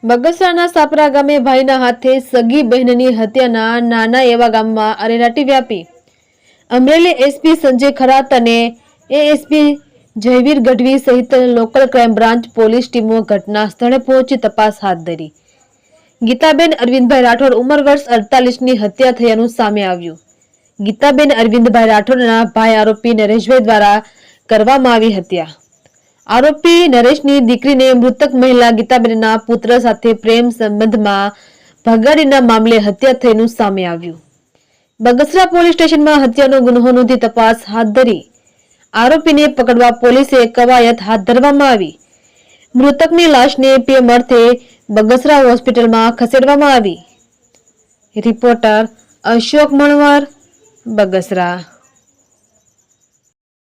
બગસરાના સાપરા ગામે ભાઈના હાથે સગી બહેનની હત્યાના નાના એવા ગામમાં અરેરાટી વ્યાપી। અમરેલી એસપી સંજય ખરાત અને એએસપી જયવીર ગઢવી સહિત લોકલ ક્રાઇમ બ્રાન્ચ પોલીસ ટીમો ઘટના સ્થળે પહોંચી તપાસ હાથ ધરી। ગીતાબેન અરવિંદભાઈ રાઠોડ ઉંમર વર્ષ 48ની હત્યા થયાનું સામે આવ્યું। ગીતાબેન અરવિંદભાઈ રાઠોડના ભાઈ આરોપી નરેશભાઈ દ્વારા કરવામાં આવી હત્યા। આરોપી નરેશની દીકરીને મૃતક મહિલા ગીતાબેનના પુત્ર સાથે પ્રેમ સંબંધમાં ભગાડીના મામલે હત્યા થયાનું સામે આવ્યું। બગસરા પોલીસ સ્ટેશનમાં હત્યાનો ગુનો નોંધી તપાસ હાથ ધરી। આરોપીને પકડવા પોલીસે કવાયત હાથ ધરવામાં આવી। મૃતકની લાશને પીએમ અર્થે બગસરા હોસ્પિટલમાં ખસેડવામાં આવી। રિપોર્ટર અશોક મણવર, બગસરા।